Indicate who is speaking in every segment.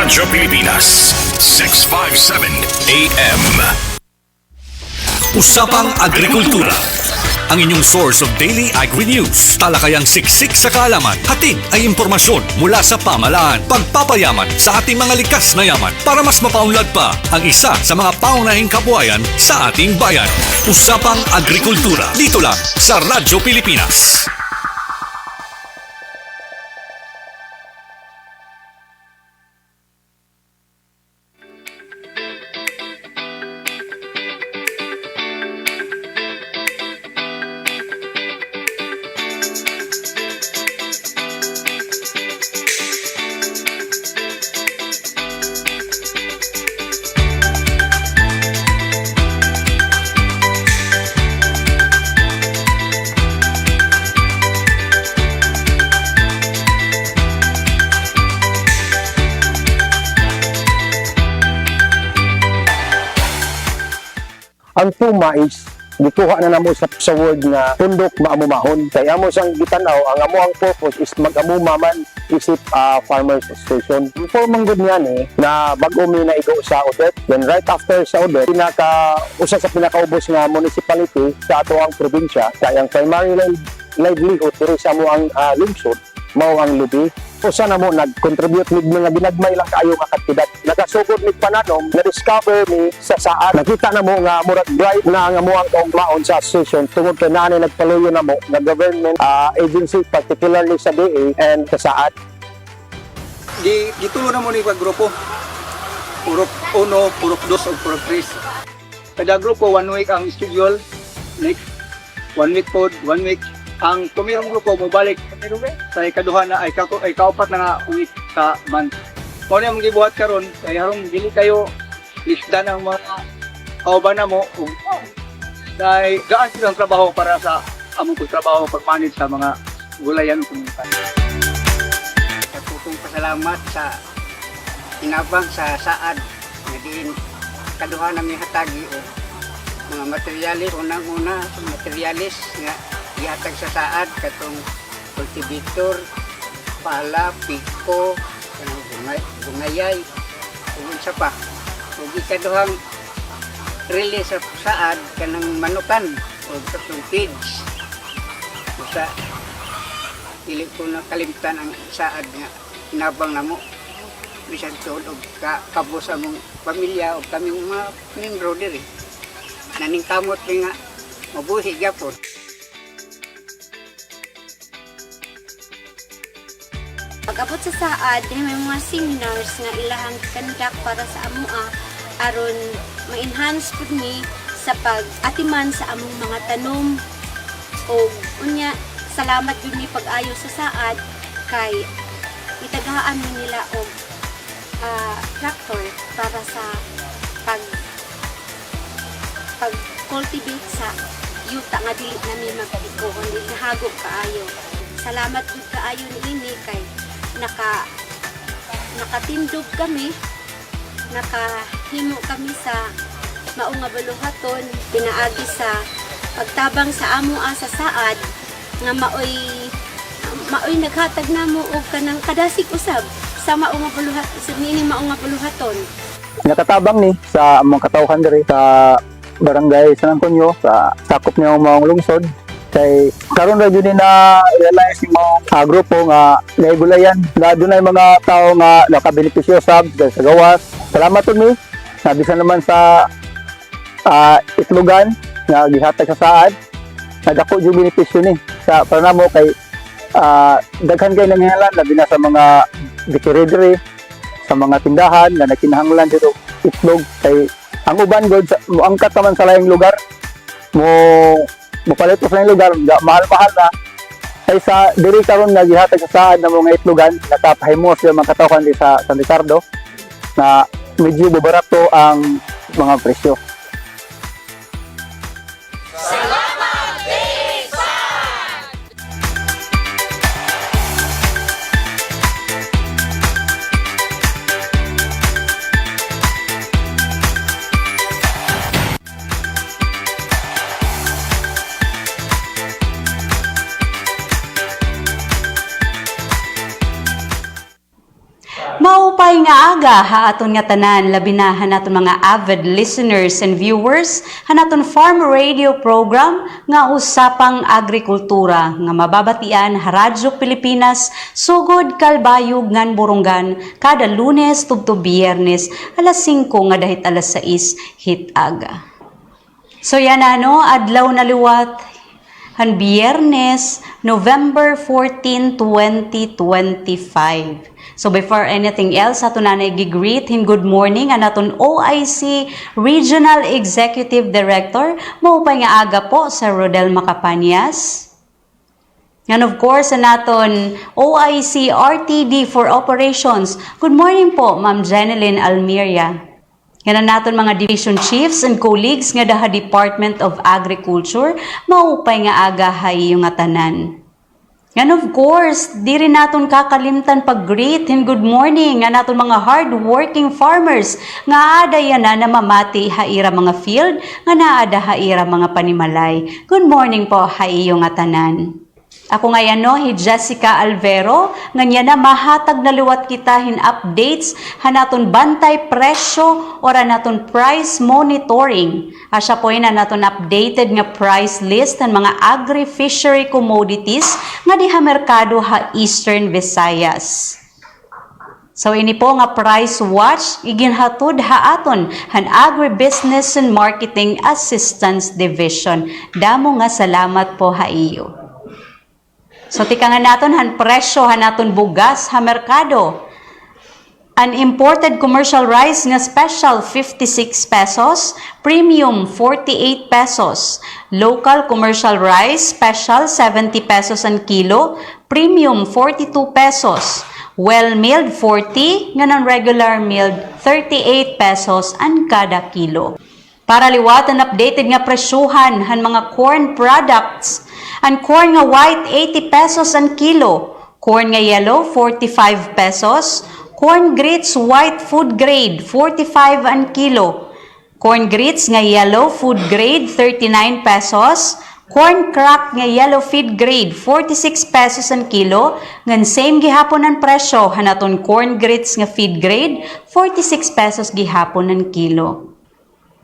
Speaker 1: Radyo Pilipinas, 657 AM. Usapang Agrikultura. Ang inyong source of daily agri-news. Talakayang siksik sa kaalaman. Hatid ay impormasyon mula sa pamahalaan. Pagpapayaman sa ating mga likas na yaman para mas mapaunlad pa ang isa sa mga paunahing kabuhayan sa ating bayan. Usapang Agrikultura. Dito lang sa Radyo Pilipinas.
Speaker 2: Ang puma is gikuha na namo sa word nga tundok maamumahon. Kaya amo siyang gitanaw, ang amo ang purpose is mag-amuma man isip farmers station. Informang good niyan na bago mi na igo sa Odette. Then right after sa Odette, usa sa pinakaubos nga municipality sa ato ang probinsya. Kaya ang primary livelihood diri sa amo ang lungsod mao ang lubi. Usa na mo nag-contribute mig mga binagmay lang kaayo nga kandidat. Nagasugod mig pananom, na-discover ni sa saan. Nakita na mo nga murag bright na nga mo ang kaugmaon sa association tungod kay naanay nagpaluyo na mo nga government agency, particularly sa DA and sa SAAD.
Speaker 3: Gitulo na mo ni grupo. Purok 1, purok 2 ug purok 3. Kada grupo 1 week ang schedule. Next 1 week pod, 1 week ang tumirang grupo mo balik sa ikaduha na ay kaupat na nga week sa month. Mao ni ang gibuhat karon kay harong dili kayo lista ng mga kauban na mo ug dai gaan silang trabaho para sa among pagtrabaho pag-manage sa mga gulayan ug
Speaker 4: Katutong pasalamat sa inabang sa SAAD nga diin kaduha na mi hatagi o mga materialis unang-una sa materialis nga ihatag sa SAAD katong cultivator, pala, piko, bungayay, ug unsa pa. Ug ikaduhang release sa SAAD kanang manukan ug katong feeds. Usa dili ko nakalimtan ang SAAD nga inabang namo bisan tuod og kabus among pamilya o kaming mga membro diri. Naning kamot nga mabuhi gyapon.
Speaker 5: Pag-abot sa SAAD, may mga seminars nga ilahang conduct para sa amua aron ma-enhance pud mi sa pag-atiman sa among mga tanom. O unya, salamat yun mi pag-ayo sa SAAD kay itagahaan mi nila og tractor para sa pag-cultivate sa yuta nga dili namin magkadikuhon, dili nahagop kaayo. Salamat jud kaayo niini kay nakatindog kami, nakahimo kami sa mao nga baluhaton, pinaagi sa pagtabang sa amua sa SAAD nga maoy naghatag namo og kanang kadasig usab sa mao nga baluhaton, sa nini mao nga baluhaton.
Speaker 2: Nakatabang ni sa among katawhan diri sa barangay San Antonio sa sakop niya mga lungsod. Kay karon ra gyud na realize mo grupo nga naigulayan na dunay mga tao nga nakabenepisyo sa gawas. Salamat to mi. Nabisan naman sa itlogan nga gihatag sa SAAD. Nagako yung benepisyo ni sa para mo kay daghan kay nangyalan labi na sa mga bitiridri sa mga tindahan na nakinahanglan dito itlog kay ang uban god mo angkat naman sa laing lugar mo mupalit sa lugar, mahal-mahal na. Kaysa diri karon nga gihatag sa SAAD na mga itlogan, nakapahimos yung mga katawhan di sa San Ricardo na medyo barato ang mga presyo.
Speaker 6: Maupay nga aga ha aton nga tanan labi na hanaton mga avid listeners and viewers hanaton farm radio program nga usapang agrikultura nga mababatian ha Radyo Pilipinas sugod kalbayog ngan Borongan kada Lunes tubto Biyernes alas 5 nga dahit alas 6 hitaga. So yan adlaw na liwat han Biyernes November 14, 2025. So before anything else, ato na nag-greet him good morning ang aton OIC Regional Executive Director, maupay nga aga po sa Rodel Macapanias. And of course, ang aton OIC RTD for Operations. Good morning po, Ma'am Jeneline Almeria. Yan ang naton mga division chiefs and colleagues nga daha Department of Agriculture, maupay nga aga hay yung atanan. And of course, di rin naton kakalimtan pag-greet and good morning nga naton mga hard-working farmers nga ada yan na namamati haira mga field nga naada haira mga panimalay. Good morning po haiyo nga tanan. Ako ngayon Jessica Alvero, nga na mahatag na liwat kita hin updates hanaton bantay presyo or naton price monitoring. Asya po na naton updated nga price list ng mga agri-fishery commodities nga diha merkado ha Eastern Visayas. So ini po nga price watch iginhatod ha aton han Agribusiness and Marketing Assistance Division. Damo nga salamat po ha iyo. So tika nga naton han presyo hanaton bugas ha merkado. An imported commercial rice nga special 56 pesos, premium 48 pesos. Local commercial rice special 70 pesos an kilo, premium 42 pesos. Well-milled 40, nga non-regular milled 38 pesos an kada kilo. Para liwat ang updated nga presyuhan han mga corn products. Ang corn nga white 80 pesos an kilo, corn nga yellow 45 pesos, corn grits white food grade 45 an kilo, corn grits nga yellow food grade 39 pesos, corn crack nga yellow feed grade 46 pesos an kilo, ngan same gihapon ang presyo hanaton corn grits nga feed grade 46 pesos gihapon an kilo.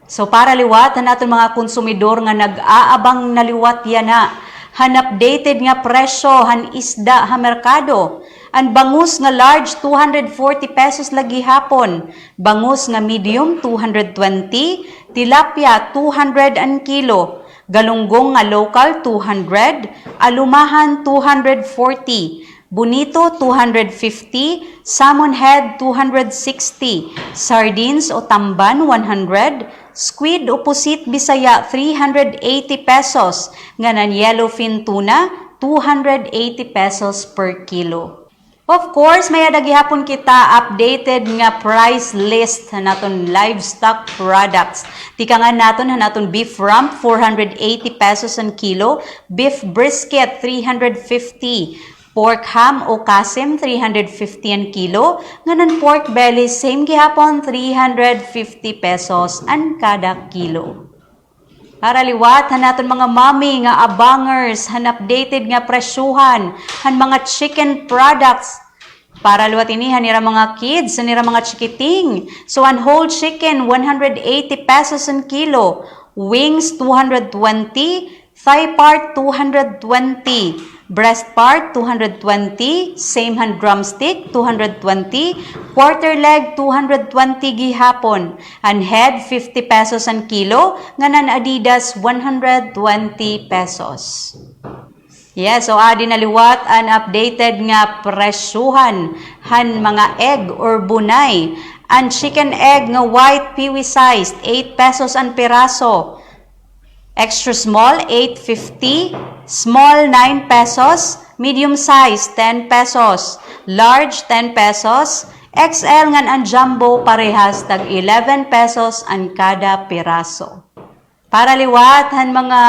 Speaker 6: So para liwat naton mga konsumidor nga nag-aabang naliwat yan han updated nga presyo han isda ha merkado. Ang bangus nga large 240 pesos lagi hapon, bangus nga medium 220, tilapia 200 an kilo, galunggong nga local 200, alumahan 240, bonito 250, salmon head 260, sardines o tamban 100, squid o pusit Bisaya 380 pesos, nganan yellowfin tuna 280 pesos per kilo. Of course, may adagihapon kita updated nga price list naton livestock products. Tika nga naton hanaton beef rump 480 pesos an kilo, beef brisket 350, pork ham o kasim 350 an kilo, nganan pork belly same gihapon 350 pesos an kada kilo. Para liwat hanaton mga mami nga abangers han updated nga presyuhan han mga chicken products. Para liwat ini hanira mga kids, hanira mga chikiting. So an whole chicken 180 pesos an kilo, wings 220, thigh part 220, breast part 220, same hand drumstick 220, quarter leg 220 gihapon, and head 50 pesos an kilo, nganan Adidas 120 pesos. Yes, so adi naliwat an updated nga presyuhan han mga egg or bunay. An chicken egg nga white peewee sized 8 pesos an piraso. Extra small 8.50, small 9 pesos, medium size 10 pesos, large 10 pesos, XL ngan ang jumbo parehas tag 11 pesos an kada piraso. Para liwat han mga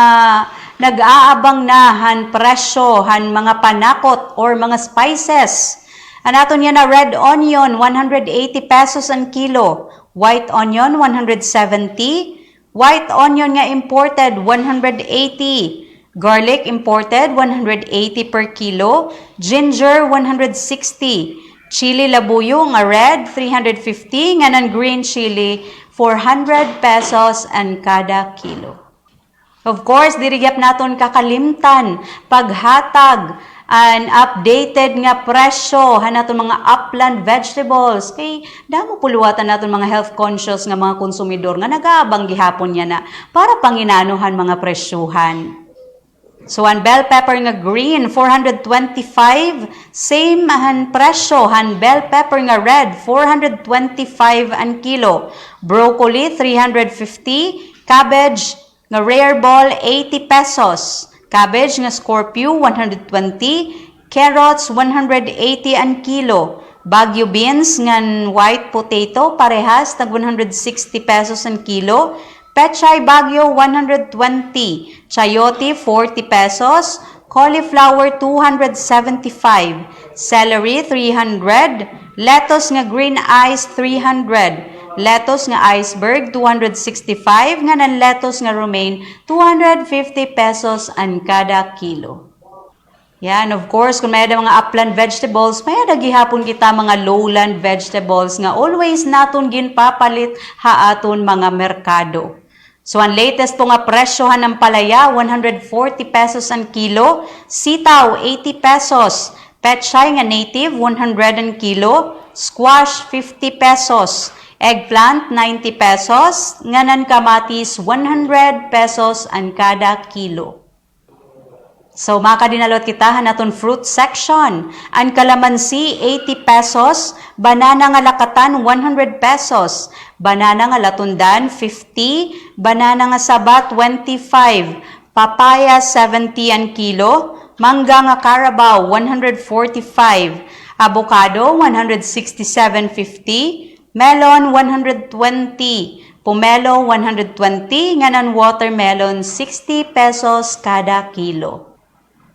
Speaker 6: nag-aabang na han presyo han mga panakot or mga spices. Anaton yan na red onion 180 pesos an kilo, white onion 170, white onion nga imported 180, garlic imported 180 per kilo, ginger 160, Chili labuyo nga red, 350. Nga ng green chili, 400 pesos ang kada kilo. Of course, dirigyap naton kakalimtan, paghatag, and updated nga presyo, naton mga upland vegetables. Kay damo puluwatan naton mga health conscious nga mga konsumidor nga nagaabang gihapon niya na para panginanuhan mga presyuhan. So, ang bell pepper nga green, 425. Same han presyo, han bell pepper nga red, 425 ang kilo. Broccoli, 350. Cabbage nga rare ball, 80 pesos. Cabbage nga Scorpio, 120. Carrots, 180 ang kilo. Baguio beans nga white potato, parehas, tag 160 pesos ang kilo. Pechay Baguio, 120. Chayote, 40 pesos. Cauliflower, 275. Celery, 300. Lettuce nga green ice, 300. Lettuce nga iceberg, 265. Nga ng lettuce nga romaine, 250 pesos ang kada kilo. Yan, of course, kung may mga upland vegetables, may gihapon kita mga lowland vegetables nga always naton ginpapalit haaton mga merkado. So, ang latest po nga presyohan ng palaya, 140 pesos ang kilo. Sitaw, 80 pesos. Pechay nga native, 100 ang kilo. Squash, 50 pesos. Eggplant, 90 pesos. Nganan kamatis, 100 pesos ang kada kilo. So, makadinalot kita naton fruit section. Ang kalamansi, 80 pesos. Banana nga lakatan, 100 pesos. Banana nga latundan, 50. Banana nga saba, 25. Papaya, 70 ang kilo. Mangga nga Carabao, 145. Avocado, 167.50. Melon, 120. Pomelo, 120. Nganan watermelon, 60 pesos kada kilo.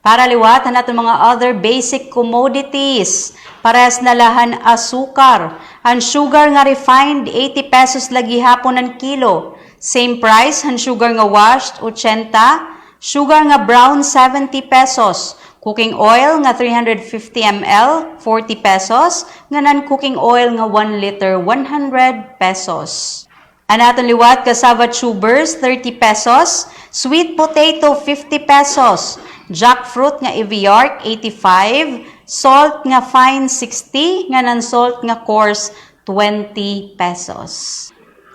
Speaker 6: Para liwat, natin mga other basic commodities. Parehas na lahan asukar. Ang sugar nga refined, 80 pesos lagi hapon ang kilo. Same price, ang sugar nga washed, 80. Sugar nga brown, 70 pesos. Cooking oil nga 350 ml, 40 pesos. Nga non-cooking oil nga 1 liter, 100 pesos. Anaton liwat, cassava tubers, 30 pesos. Sweet potato, 50 pesos. Jackfruit nga Eviark, 85. Salt nga fine, 60. Nga non-salt nga coarse, 20 pesos.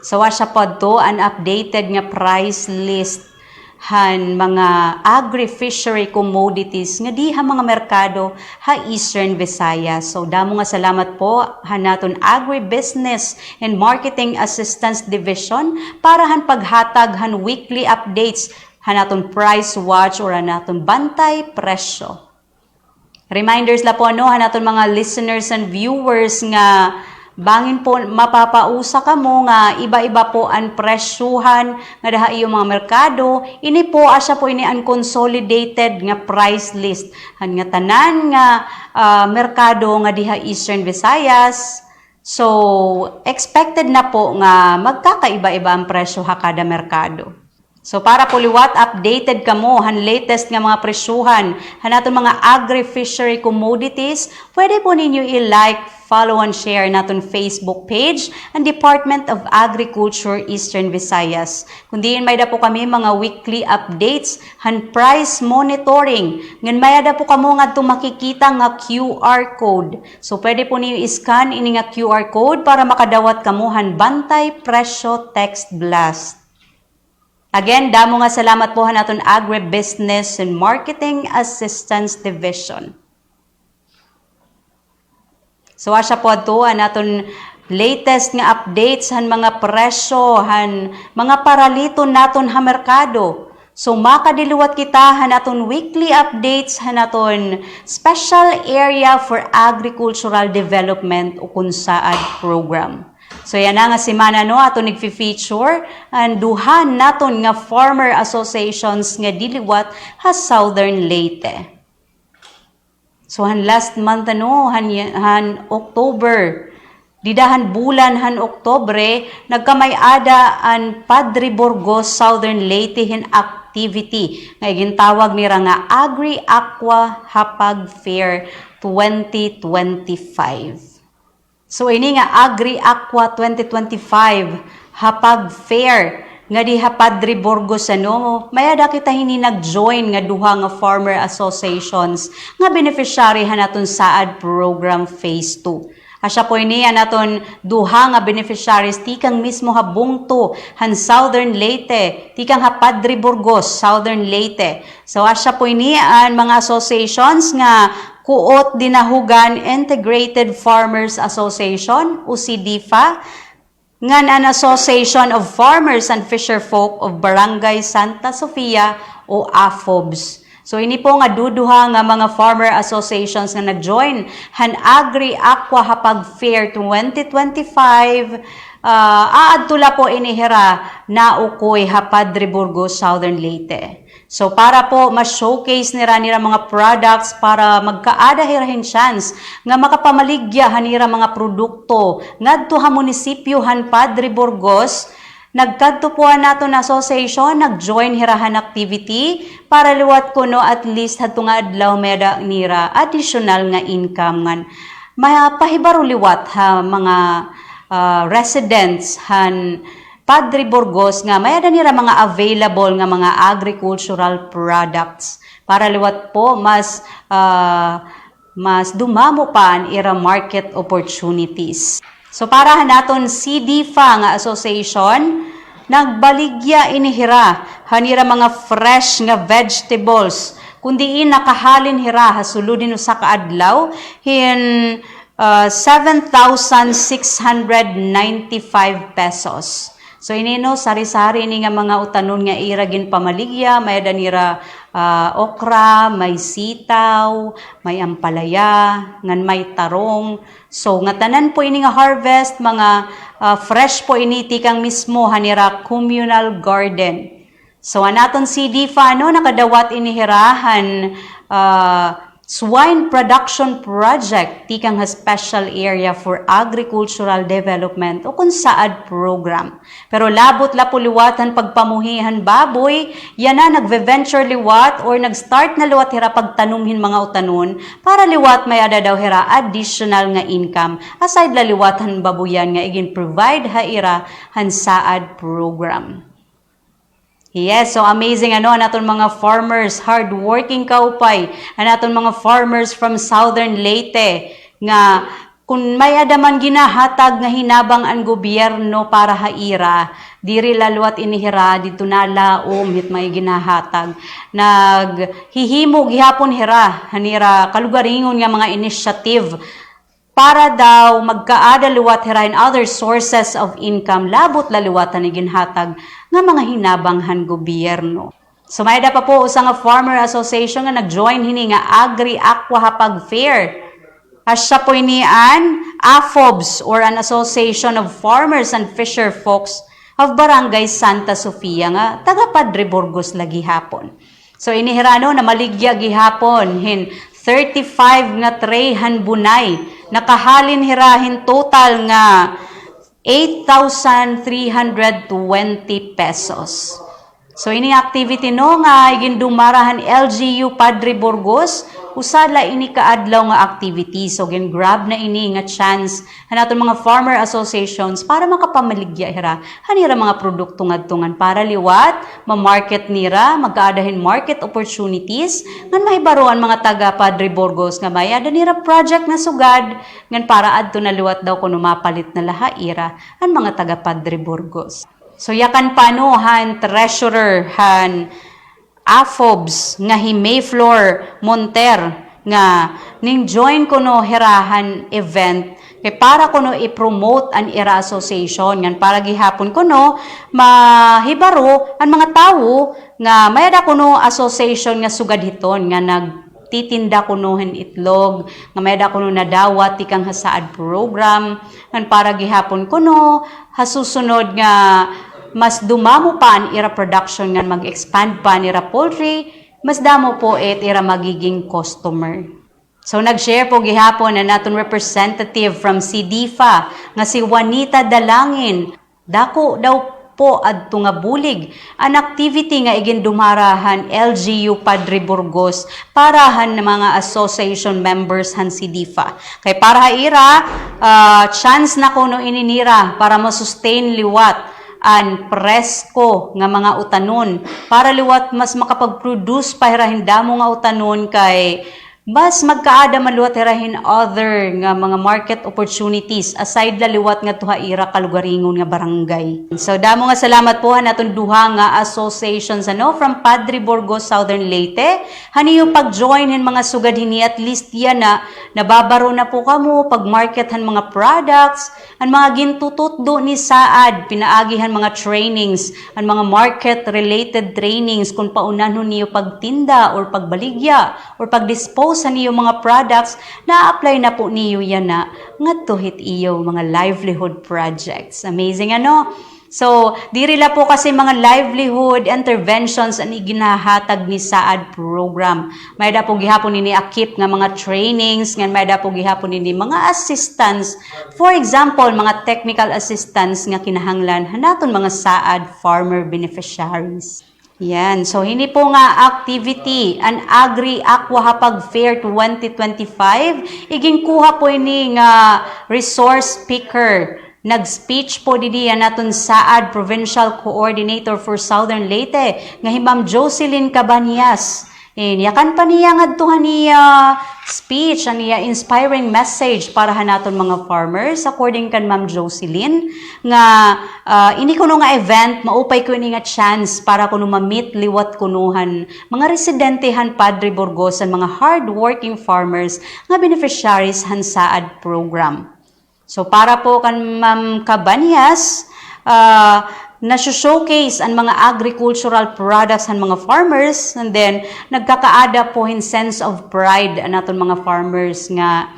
Speaker 6: So, asya pod to, an updated nga price list han mga agri-fishery commodities nga di ha mga merkado ha Eastern Visayas. So, damo nga salamat po hanaton Agribusiness and Marketing Assistance Division para han paghatag han weekly updates hanaton price watch or hanaton bantay presyo. Reminders la po hanaton mga listeners and viewers nga bangin po mapapausa ka mo nga iba-iba po ang presyuhan nga daha iyo mga merkado. Ini po asya po ini ang consolidated nga price list han nga tanan nga merkado nga diha Eastern Visayas. So expected na po nga magkakaiba-iba ang presyo ha kada merkado. So para po liwat, updated ka mo han latest nga mga presyuhan hanaton mga agri-fishery commodities, pwede po ninyo i-like, follow and share naton Facebook page ang Department of Agriculture Eastern Visayas. Kundiin may da po kami mga weekly updates han price monitoring. Ngan may da po kamo nga makikita nga QR code. So pwede po ninyo i-scan ini nga QR code para makadawat kamo han bantay presyo text blast. Again, damo nga salamat po naton Agribusiness and Marketing Assistance Division. So asya po to naton latest nga updates han mga presyo han mga paralito naton ha merkado. So makadiluwat kita hanaton weekly updates hanaton Special Area for Agricultural Development o kunsaad program. So yan nga semana ato nagfi-feature ang duhan naton nga farmer associations nga diliwat ha Southern Leyte. So han last month han October, didahan bulan han Oktobre, nagkamay-ada ang Padre Burgos Southern Leyte activity nga gintawag nira nga Agri-Aqua Hapag Fair 2025. So ini nga Agri Aqua 2025 hapag fair nga diha Padre Burgos mayada kita hini nag-join nga duha nga farmer associations nga beneficiary hanaton saad program phase 2. Asya po ini naton duha nga beneficiaries tikang mismo habungto han Southern Leyte, tikang ha Padre Burgos, Southern Leyte. So asya po ini ang mga associations nga kuot dinahugan Integrated Farmers Association o CDFA, ngan an Association of Farmers and Fisherfolk of Barangay Santa Sofia o AFOBS. So ini po nga duduha nga mga farmer associations nga nag-join han Agri Aqua hapag fair 2025 aadtula po inihira na ukoy ha Padre Burgos, Southern Leyte. So para po ma-showcase nira mga products para magkaada hirahin chance nga makapamaligya hanira mga produkto ngadto ha munisipyo han Padre Burgos. Nagkadto po nato na association, nag-join hirahan activity para liwat kuno at least hadto nga adlaw meda nira additional nga income ngan mapahibaro liwat ha mga residents han Padre Burgos nga mayada nira mga available nga mga agricultural products para liwat po mas dumamo pa ang ira market opportunities. So para naton CDFA nga association nagbaligya inihira hanira mga fresh nga vegetables kundi nakahalin hira hasuludin sa kaadlaw hin 7,695 pesos. So inino sari-sari ini nga mga utanon nga iragin pamaligya, may danira okra, may sitaw, may ampalaya, ngan may tarong. So nga tanan po ini nga harvest mga fresh po ini tikang mismo hanira communal garden. So anaton CDFA nakadawat inihirahan swine production project tikang ha special area for agricultural development o kung saad program. Pero labot la po liwatan pagpamuhihan baboy, yan na nagve-venture liwat or nag-start na liwat hira pagtanumhin mga utanon para liwat may ada daw hira additional nga income aside la liwatan babuyan nga igin provide ha ira han saad program. Yes, so amazing naton mga farmers, hardworking kaupay, naton mga farmers from Southern Leyte nga kung may adaman ginahatag nga hinabang ang gobyerno para haira, diri laluat inihira dito na laom hit may ginahatag. Naghihimo gihapon hira hanira kalugaringon nga mga initiative para daw magkaada liwat hira in other sources of income labot laliwatan ni ginhatag nga mga hinabanghan gobyerno. So may da pa po usa nga farmer association nga nag-join hini nga Agri Aqua hapag fair. Asya po inian AFOBS or an Association of Farmers and Fisher Folks of Barangay Santa Sofia nga taga Padre Burgos lagi hapon. So inihirano na maligya gihapon hin 35 nga trayhan bunay nakahalin hirahin total nga 8,320 pesos. So ini activity nga igin dumarahan LGU Padre Burgos usala ini kaadlaw nga activity. So gin grab na ini nga chance hanaton mga farmer associations para makapamaligya hira hanira mga produkto ngadtungan para liwat ma-market nira magkaadahin market opportunities ngan mahibaruan mga taga Padre Burgos nga mayada nira project na sugad ngan para adto na liwat daw kuno mapalit na lahaira ang mga taga Padre Burgos. So yakan pano han treasurer han AFOBS nga hi Mayflower Monter nga ning join kuno hirahan event kay para kuno i-promote an ira association ngan para gihapon kuno mahibaro ang mga tawo nga mayada kuno association nga sugad hiton nga nagtitinda kuno hen itlog nga mayada kuno nadawat tikang hasaad program ngan para gihapon kuno hasusunod nga mas dumamo pa ang ira production nga mag-expand pa ang ira poultry, mas damo po ira magiging customer. So nag-share po gihapon na naton representative from CDFA nga si Juanita Dalangin. Dako daw po adto nga bulig an activity nga igin dumarahan LGU Padre Burgos para han mga association members han CDFA. Kay para ira chance na ko no ininira para mo-sustain liwat an presko nga mga utanon para liwat mas makapag-produce pahirahin damo nga utanon kay mas magkaada maluwat hirahin other nga mga market opportunities aside la liwat nga tuhaira kalugaringon nga barangay. So damo nga salamat po naton duha nga associations from Padre Burgos, Southern Leyte. Haniyo pag-join hin mga sugad hini at least yan na nababaro na po kamo pag-market han mga products, ang mga gintutot do ni Saad, pinaagihan mga trainings, ang mga market-related trainings kung paunan niyo pagtinda or pagbaligya or pag-dispose sa niyo mga products, na-apply na po niyo yan na ngadto hit iyo mga livelihood projects. Amazing ano? So, dirila po kasi mga livelihood interventions ang iginahatag ni Saad program. May da po gihapon ni akip nga mga trainings, nga may da po gihapon ni mga assistance. For example, mga technical assistance nga kinahanglan hanaton mga Saad farmer beneficiaries. Yan. So, hindi po nga activity, an Agri-Aqua Hapag Fair 2025. Iging kuha po ini nga resource speaker. Nag-speech po didiya naton Saad Provincial Coordinator for Southern Leyte, nga Ma'am Jocelyn Cabanias. Yakan pa niya ngadtuhan niya speech, niya inspiring message para hanaton mga farmers according kan Ma'am Jocelyn nga ini kuno nga event maupay ko ini nga chance para kuno ma-meet liwat kunuhan mga residentehan Padre Burgos ang mga hard-working farmers nga beneficiaries han Saad program. So para po kan Ma'am Cabanias na-showcase ang mga agricultural products ng mga farmers, and then nagkakaada po in sense of pride ang naton mga farmers nga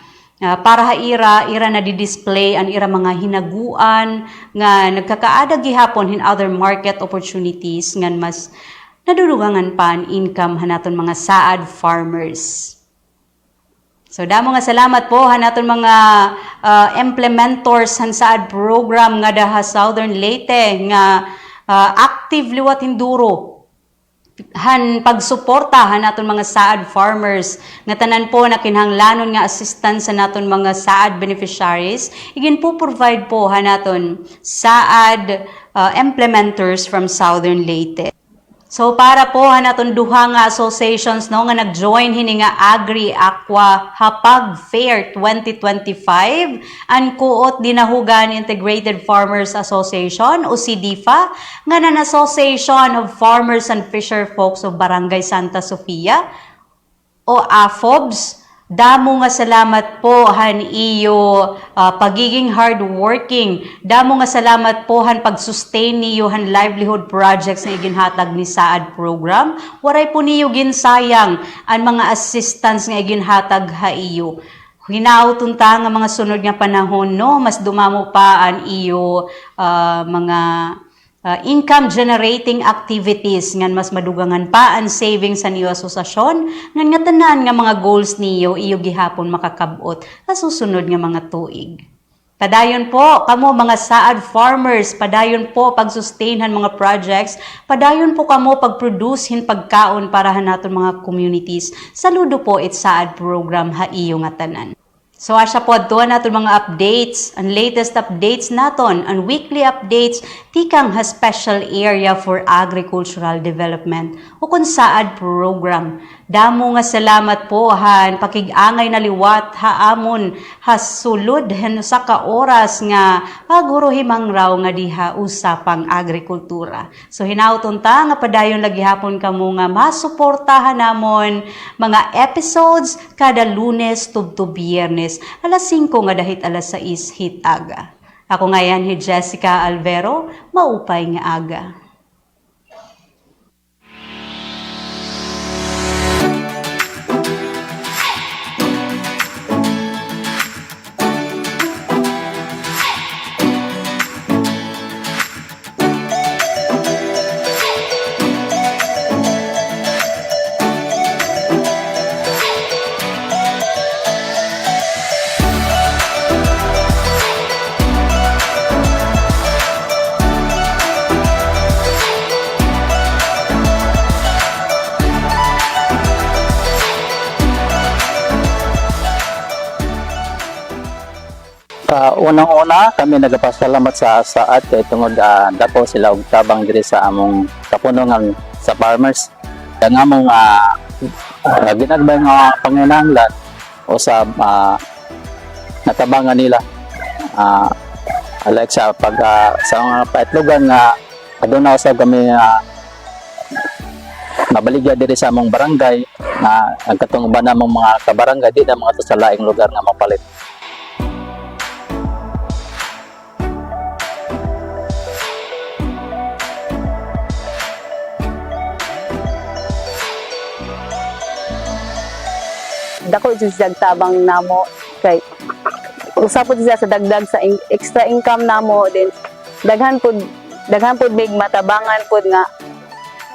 Speaker 6: para ira na di-display ang ira mga hinaguan nga nagkakaada gihapon in other market opportunities nga mas nadulugangan pa ang income hanaton mga Saad farmers. So damo nga salamat po hanaton mga implementors han Saad program nga daha Southern Leyte nga active liwat hinduro han pagsuporta hanaton mga Saad farmers nga tanan po na kinahanglanon nga assistance sa naton mga Saad beneficiaries igin po provide po hanaton Saad implementors from Southern Leyte. So para po hanaton duha nga associations no nga nag-join hini nga Agri-Aqua Hapag Fair 2025 ang kuot dinahugan Integrated Farmers Association o CDFA nga nan Association of Farmers and Fisher Folks of Barangay Santa Sofia o AFOBS. Damo nga salamat po han iyo pagiging hardworking. Damo nga salamat po han pag-sustain niyo han livelihood projects na iginhatag ni Saad program. Waray po niyo ginsayang ang mga assistance nga iginhatag ha iyo. Hinauton ta nga mga sunod nga panahon no mas dumamo pa ang iyo mga income generating activities ngan mas madugangan pa ang savings sa niyo asosasyon ngan nga tanan nga mga goals niyo iyo gihapon makakabot sa susunod nga mga tuig. Padayon po kamo mga Saad farmers, padayon po pag-sustainhan mga projects, padayon po kamo pag-produce hin pagkaon para hanaton mga communities. Saludo po it Saad program ha iyo nga tanan. So asya po doon natin mga updates, ang latest updates naton, ang weekly updates, tikang ha special area for agricultural development o kung Saad program. Damo nga salamat po han pakig-angay na liwat haamon hasulod hen sa ka oras nga paguruhimang raw nga diha usapang agrikultura. So hinauton ta nga padayon lagi hapon kamo nga masuportahan namon mga episodes kada Lunes tubto Biyernes alas 5 nga dahit alas 6 hit aga. Ako ngayon hi Jessica Alvero, maupay nga aga.
Speaker 2: Unang-una, kami nagapasalamat sa saad kay tungod dako sila og tabang diri sa among kapunungan sa farmers. Kaya nga mong ginagbay nga panginahanglan usab natabangan nila. Like sa pag sa mga paitlogan nga aduna usab kami nabaligya diri sa among barangay na ang katong uban namong mga kabarangay di na mga to sa laing lugar nga mapalit.
Speaker 7: Dako siya tabang namo kay usapod siya sa dagdag sa extra income namo din daghan pud big matabangan pud nga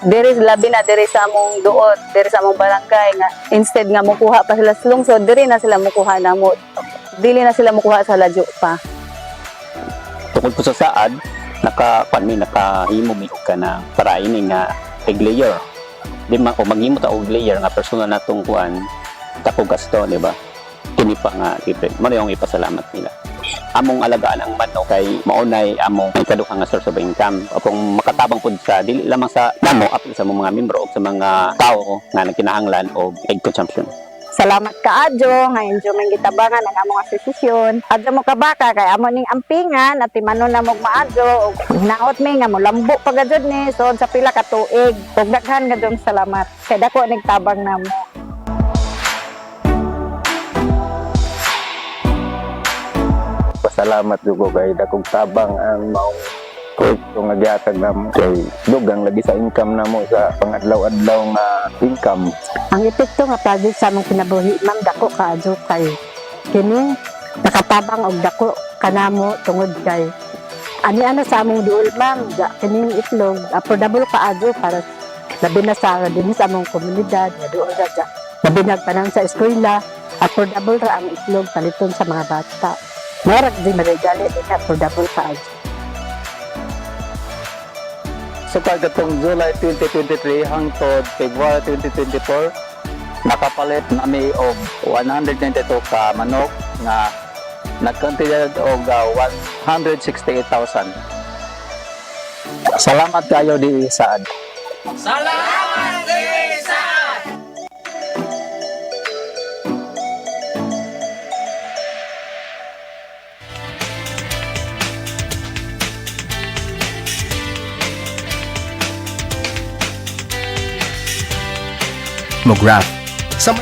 Speaker 7: diri labi na diri sa among duot diri sa among barangay nga instead nga mukuha pa sila sa lungsod diri na sila mukuha namo dili na sila mukuha sa ladyo pa.
Speaker 8: Tungkol po sa saad, nakahimo mi ka na para ini nga egg layer. Di man o maghimo ta og layer nga personal natong kuan tako gasto, di ba? Kini pa nga libre. Mao yung ipasalamat nila. Among alagaan ang manok kay maunay among ikaduhang nga source of income. Kung makatabang pud sa dili lamang sa namo apil sa mga membro o sa mga tao nga nagkinahanglan og egg consumption.
Speaker 7: Salamat ka adjo nga injo man gitabangan ang among asosasyon. Adjo mo ka baka kay amo ning ampingan at timanon na mo maadjo ug naot mi nga mo lambo pagajud ni so sa pila ka tuig. Ug daghan gadong salamat kay dako nagtabang namo.
Speaker 2: Pasalamat jugo kay dakong tabang ang maong proyekto nga gihatag namo kay dugang lagi sa income namo sa pangadlaw-adlaw nga income.
Speaker 7: Ang epekto nga project sa among kinabuhi ma'am dako kaadyo kay kini nakatabang og dako kanamo tungod kay ani sa among duol ma'am kining itlog affordable kaadyo para labi na sa dinhi sa among komunidad nga duol ra labi na tanan sa eskwela affordable ra ang itlog paliton sa mga bata. Meron din magagali din affordable kaadyo.
Speaker 2: So pagkatong July 2023 hangtod February 2024 nakapalit nami og 192 ka manok nga nagkontinue og 168,000. Salamat kayo di saad.
Speaker 9: Mograph. Sa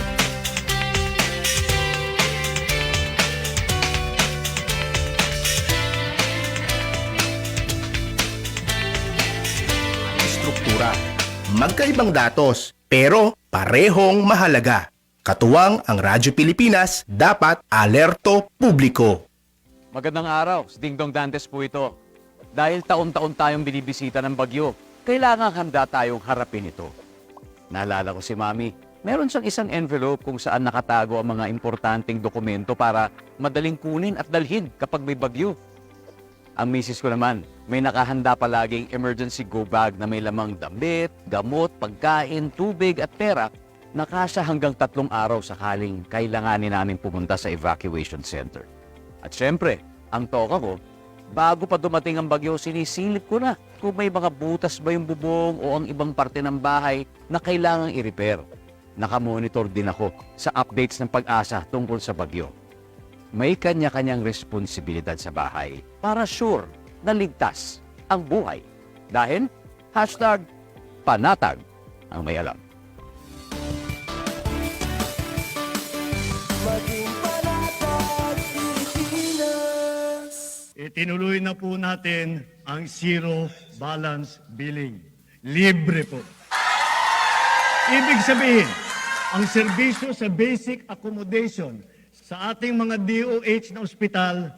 Speaker 9: struktura. Magkaibang datos, pero parehong mahalaga. Katuwang ang Radyo Pilipinas, dapat alerto publiko.
Speaker 10: Magandang araw, si Dingdong Dantes po ito. Dahil taon-taon tayong binibisita ng bagyo, kailangan handa tayong harapin ito. Naalala ko si Mami, meron siyang isang envelope kung saan nakatago ang mga importanteng dokumento para madaling kunin at dalhin kapag may bagyo. Ang misis ko naman, may nakahanda palaging emergency go bag na may lamang damit, gamot, pagkain, tubig at pera na kasya hanggang 3 araw sakaling kailanganin namin pumunta sa evacuation center. At syempre, ang toka ko, bago pa dumating ang bagyo, sinisilip ko na kung may mga butas ba yung bubong o ang ibang parte ng bahay na kailangang i-repair. Nakamonitor din ako sa updates ng Pag-asa tungkol sa bagyo. May kanya-kanyang responsibilidad sa bahay para sure na ligtas ang buhay. Dahil #panatag ang may alam.
Speaker 11: Itinuloy na po natin ang zero balance billing. Libre po. Ibig sabihin, ang serbisyo sa basic accommodation sa ating mga DOH na ospital,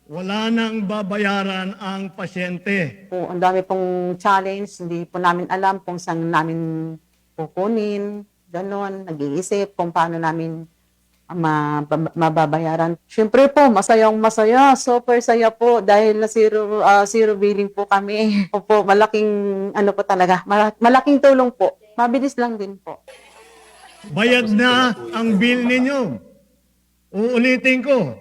Speaker 11: wala nang babayaran ang pasyente.
Speaker 12: Po, ang dami pong challenge, hindi po namin alam kung saan namin kukunin, gano'n, nag-iisip kung paano namin mababayaran. Siyempre po, masaya, super saya po dahil na zero billing po kami. Opo, malaking po talaga, malaking tulong po. Mabilis lang din po.
Speaker 11: Bayad na ang bill ninyo. Uulitin ko,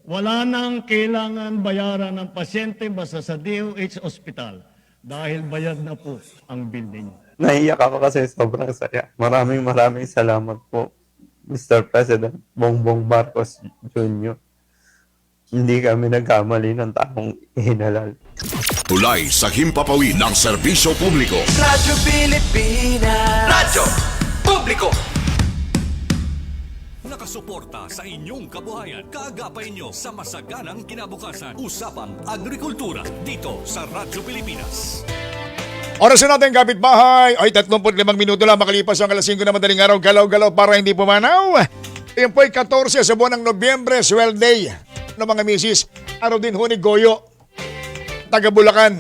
Speaker 11: wala nang kailangan bayaran ng pasyente basta sa DOH Hospital dahil bayad na po ang bill ninyo.
Speaker 13: Naiyak ako kasi sobrang saya. Maraming salamat po, Mr. President Bongbong Marcos Jr. Hindi kami nagkamali ng taong hinalal.
Speaker 14: Tulay sa himpapawid ng serbisyo publiko.
Speaker 1: Radyo Pilipinas. Radyo Publiko. Nakasuporta sa inyong kabuhayan. Kaagapay nyo sa masaganang kinabukasan. Usapang Agrikultura dito sa Radyo Pilipinas.
Speaker 15: Oras na natin, kapitbahay. Ay, 35 minuto lang makalipas ang alas 5 na madaling araw. Galaw-galaw para hindi pumanaw. Yan po'y 14 sa buwan ng Nobyembre, Swell Day. Mga misis, araw din ho ni Goyo, taga Bulacan.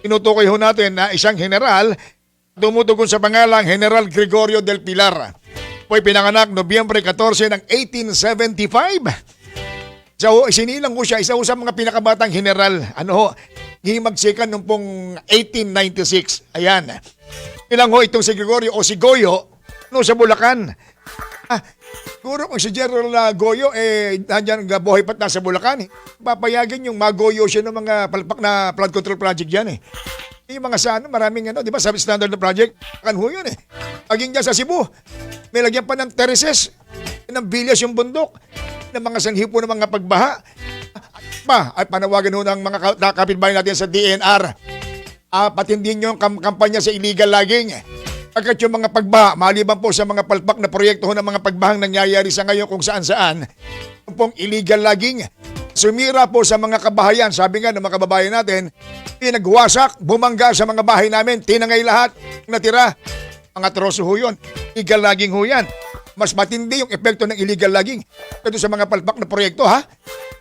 Speaker 15: Tinutukoy ho natin na isang general tumutugon sa pangalang General Gregorio del Pilar. Po'y pinanganak Nobyembre 14 ng 1875. So, isinilang ko siya, isa ho sa mga pinakabatang general. Himagsikan nung pong 1896. Ayan. Ilang ho itong si Gregorio o si Goyo sa Bulacan. Siguro kung si General Goyo, nandiyan buhay pat nasa Bulacan. Papayagin yung magoyo siya ng mga palpak na flood control project yan. Yung mga maraming di ba, sabi standard na project, kanho yun Aging dyan sa Cebu, may lagyan pa ng terraces, ng bilyas yung bundok, ng mga sanhipo ng mga pagbaha. At panawagan ho ng mga kapitbahay natin sa DNR. Patindin yung kampanya sa illegal logging. Pagkat yung mga pagbaha, maliban po sa mga palpak na proyekto ng mga pagbahang nangyayari sa ngayon kung saan-saan, yung pong illegal logging, sumira po sa mga kabahayan. Sabi nga ng mga kababayan natin, pinagwasak, bumangga sa mga bahay namin, tinangay lahat, natira. Mga troso ho yun, illegal logging ho yan. Mas matindi yung epekto ng illegal logging ito sa mga palpak na proyekto,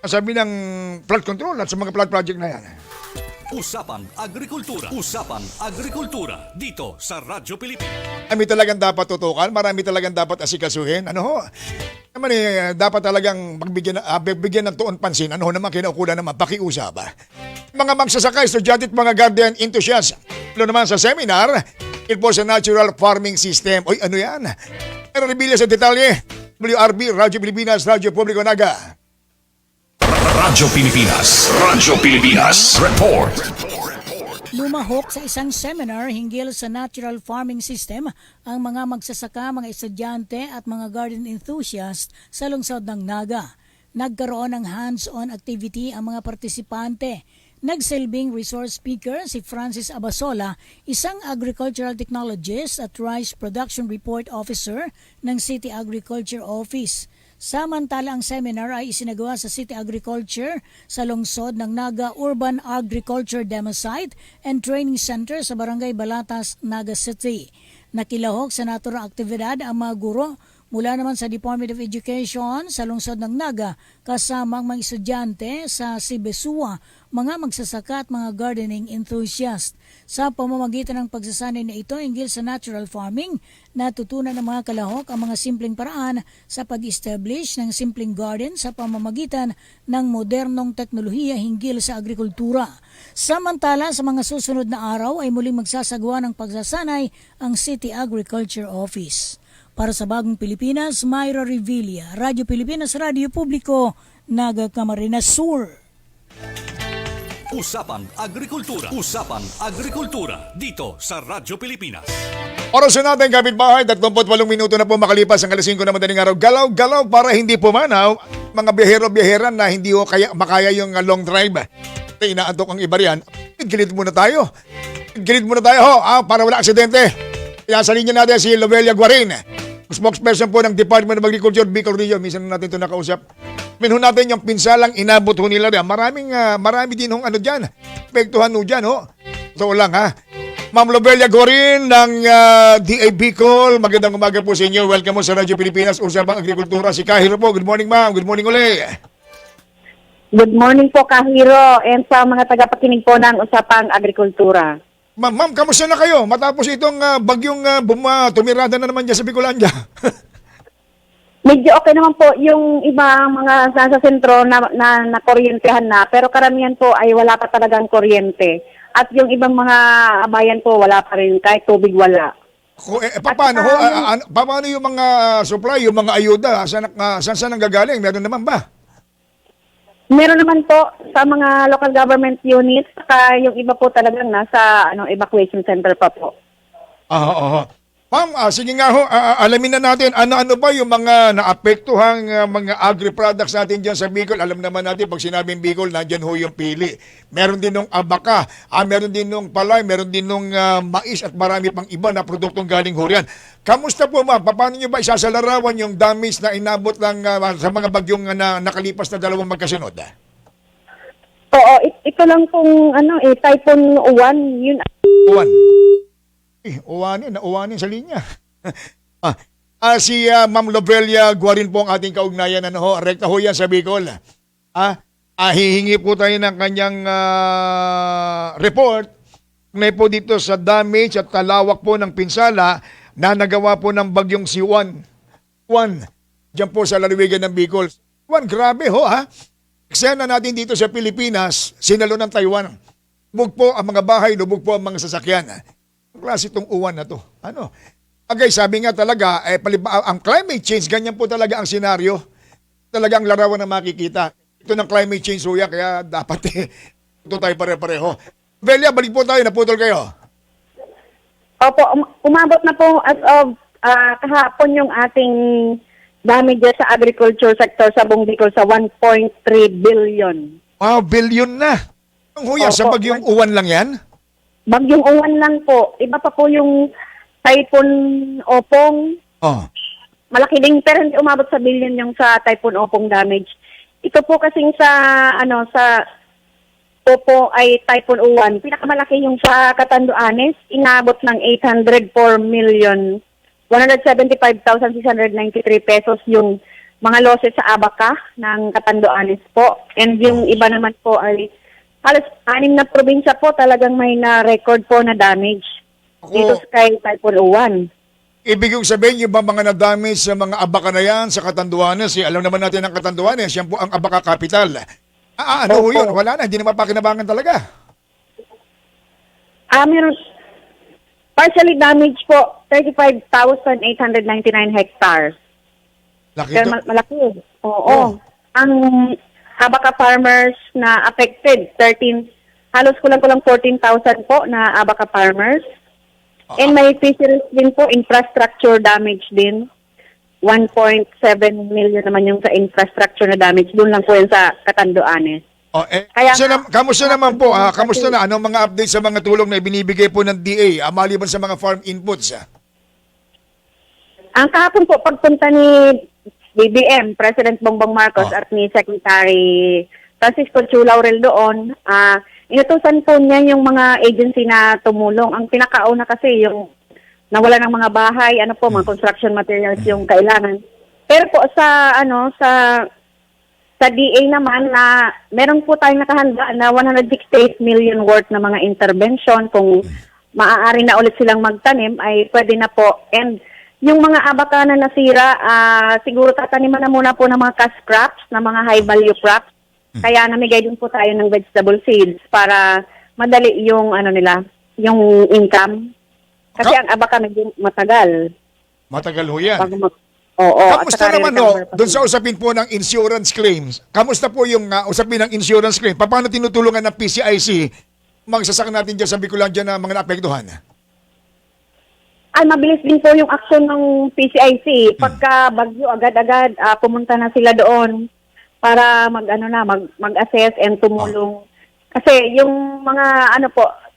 Speaker 15: Sabi ng flood control at sa mga flood project na yan.
Speaker 1: Usapang Agrikultura. Usapang Agrikultura dito sa Radyo Pilipinas.
Speaker 15: Marami talagang dapat tutukan, marami talagang dapat asikasuhin. Dapat talagang bigyan ng tuon pansin. Naman kinaukulan naman, pakiusap. Mga magsasaka, estudyante at mga garden enthusiasts. Naman sa seminar, po sa Natural Farming System. Ano yan? Pero rebilya sa detalye, WRB, Radyo Pilipinas, Radyo Publiko Naga.
Speaker 14: Radyo Pilipinas. Radyo Pilipinas. Report.
Speaker 16: Lumahok sa isang seminar hinggil sa natural farming system ang mga magsasaka, mga estudyante at mga garden enthusiasts sa lungsod ng Naga. Nagkaroon ng hands-on activity ang mga partisipante. Nagsilbing resource speaker si Francis Abasola, isang agricultural technologist at rice production report officer ng City Agriculture Office. Samantala, ang seminar ay isinagawa sa City Agriculture sa lungsod ng Naga Urban Agriculture Demosite and Training Center sa Barangay Balatas, Naga City. Nakilahok sa naturang aktibidad ang mga guro mula naman sa Department of Education sa lungsod ng Naga kasama ang mga estudyante sa Sibesua, mga magsasaka at mga gardening enthusiast. Sa pamamagitan ng pagsasanay na ito hinggil sa natural farming, natutunan ng mga kalahok ang mga simpleng paraan sa pag-establish ng simpleng garden sa pamamagitan ng modernong teknolohiya hinggil sa agrikultura. Samantala, sa mga susunod na araw ay muling magsasagawa ng pagsasanay ang City Agriculture Office. Para sa Bagong Pilipinas, Myra Revilla, Radyo Pilipinas, Radyo Publiko, Naga, Camarines Sur.
Speaker 1: Usapang Agrikultura. Usapang Agrikultura dito sa Radyo Pilipinas.
Speaker 15: Oras na natin, kapitbahay, 38 minuto na po makalipas ang alas 5 na madaling araw. Galaw-galaw para hindi pumanaw mga biyahero-biyaheran na hindi makaya yung long drive. Inaantok ang iba riyan. Gilid muna tayo. Para wala aksidente. Kaya sa linya natin si Lovelia Guarin, spokesperson po ng Department of Agriculture, Bicol Region. Minsan natin ito nakausap. Minho natin yung pinsalang inabot ho nila riyan. Marami din hong dyan. Pektuhan ho dyan, So lang, Ma'am Lovelia Guarin ng DA Bicol. Magandang umaga po sa inyo. Welcome mo sa Radyo Pilipinas, Usapang Agrikultura. Si Kahiro po. Good morning, ma'am. Good morning uli.
Speaker 17: Good morning po, Kahiro, and sa mga tagapakinig po ng Usapang Agrikultura.
Speaker 15: Ma'am, kamusta na kayo? Matapos itong bagyong tumirada na naman dyan sa Bicolandia.
Speaker 17: Medyo okay naman po yung ibang mga nasa sentro na kuryentehan na, pero karamihan po ay wala pa talagang kuryente. At yung ibang mga bayan po wala pa rin, kahit tubig wala.
Speaker 15: Paano yung mga supply, yung mga ayuda? Saan nanggagaling? Meron naman ba?
Speaker 17: Meron naman po sa mga local government units, saka yung iba po talagang nasa evacuation center pa po.
Speaker 15: Oo. Ma'am, sige nga ho, alamin na natin, ano-ano ba yung mga naapektuhang mga agri-products natin dyan sa Bicol? Alam naman natin, pag sinabing Bicol, nandyan ho yung pili. Meron din nung abaka, meron din nung palay, meron din nung mais at marami pang iba na produktong galing ho riyan. Kamusta po ma'am? Paano nyo ba isasalarawan yung damage na inabot lang sa mga bagyong nakalipas na dalawang magkasunod?
Speaker 17: Oo, ito lang pong Typhoon Uwan, yun.
Speaker 15: Uwan. Uwanin sa linya. Si Ma'am Lobelia Guarin po ang ating kaugnayan. Rekta ho yan sa Bicol. Hihingi po tayo ng kanyang report na po dito sa damage at talawak po ng pinsala na nagawa po ng bagyong si Juan. Diyan po sa lalawigan ng Bicol. Juan, grabe ho ha. Eksena natin dito sa Pilipinas, sinalo ng Taiwan. Lubog po ang mga bahay, lubog po ang mga sasakyan. Klase itong uwan na to. Sabi nga talaga, ang climate change, ganyan po talaga ang senaryo. Talaga ang larawan na makikita. Ito ng climate change, suya, kaya dapat ito tayo pare-pareho. Belia, balik po tayo, naputol kayo.
Speaker 17: Opo, umabot na po as of kahapon yung ating damages sa agriculture sector sa buong Bicol sa 1.3 billion.
Speaker 15: Wow, billion na. Ang huya, sa bagyong uwan lang yan?
Speaker 17: Bagyong Uwan lang po. Iba pa po yung Typhoon Opong. Malaki din, pero hindi umabot sa billion yung sa Typhoon Opong damage. Ito po kasing sa Opo ay Typhoon Uwan. Pinakamalaki yung sa Catanduanes, inabot ng 804,175,693 pesos yung mga losses sa Abaca ng Catanduanes po. And yung iba naman po ay halos 6 na probinsya po talagang may na-record po na damage dito kay Typhoon Uwan.
Speaker 15: Ibig kong sabihin, yung mga na-damage sa mga Abaca na yan, sa Catanduanes, alam naman natin ang Catanduanes, yan po ang Abaca capital. Ano ho yun? Wala na, hindi naman pakinabangan talaga.
Speaker 17: Meron partially damaged po, 35,899 hectares.
Speaker 15: Laki
Speaker 17: Pero
Speaker 15: to.
Speaker 17: malaki. Oo. Ang Abaca farmers na affected, halos kulang 14,000 po na Abaca farmers. And may fisheries din po, infrastructure damage din. 1.7 million naman yung sa infrastructure na damage. Doon lang po yun sa Catanduanes.
Speaker 15: Kamusta naman po? Kamusta na? Anong mga updates sa mga tulong na ibinibigay po ng DA maliban sa mga farm inputs?
Speaker 17: Ang kahapon po, pagpunta ni BBM, President Bongbong Marcos at ni Secretary Francisco Chu Laurel doon, inutusan po niya yung mga agency na tumulong. Ang pinakauna kasi yung nawala ng mga bahay, mga construction materials yung kailangan. Pero po sa DA naman na meron po tayong nakahanda na 168 million worth na mga intervention. Kung maaari na ulit silang magtanim ay pwede na po. And yung mga Abaca na nasira, siguro tataniman na muna po ng mga cash crops, na mga high value crops. Kaya namigay din po tayo ng vegetable seeds para madali yung yung income. Kasi ang Abaca medyo matagal.
Speaker 15: Matagal ho yan.
Speaker 17: Oo.
Speaker 15: Kamusta naman doon sa usapin po ng insurance claims? Kamusta po yung usapin ng insurance claim? Paano tinutulungan ng PCIC magsasaka natin dyan sa Bicolandia na mga naapektuhan?
Speaker 17: Mabilis din po yung action ng PCIC. Pagka bagyo, agad-agad pumunta na sila doon para mag-assess and tumulong. Kasi yung mga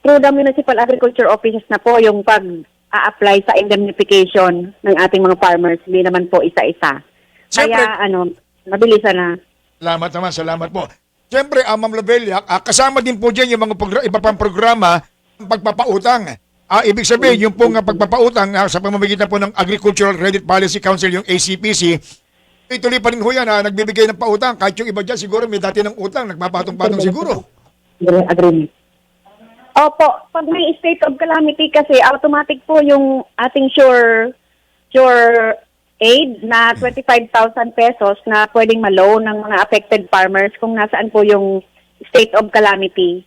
Speaker 17: through the municipal agriculture offices na po yung pag-a-apply sa indemnification ng ating mga farmers, hindi naman po isa-isa. Kaya mabilisan na.
Speaker 15: Salamat po. Siyempre, Ma'am Lobelia, kasama din po dyan yung mga iba pang programa ng pagpapautang. Ibig sabihin, yung pong pagpapautang sa pamamagitan po ng Agricultural Credit Policy Council, yung ACPC, ituloy pa rin ho yan, nagbibigay ng pautang. Kahit yung iba dyan, siguro may dati ng utang, nagpapatong-patong siguro.
Speaker 17: Agreement. Opo, pag may state of calamity kasi, automatic po yung ating sure aid na 25,000 pesos na pwedeng ma-loan ng mga affected farmers kung nasaan po yung state of calamity.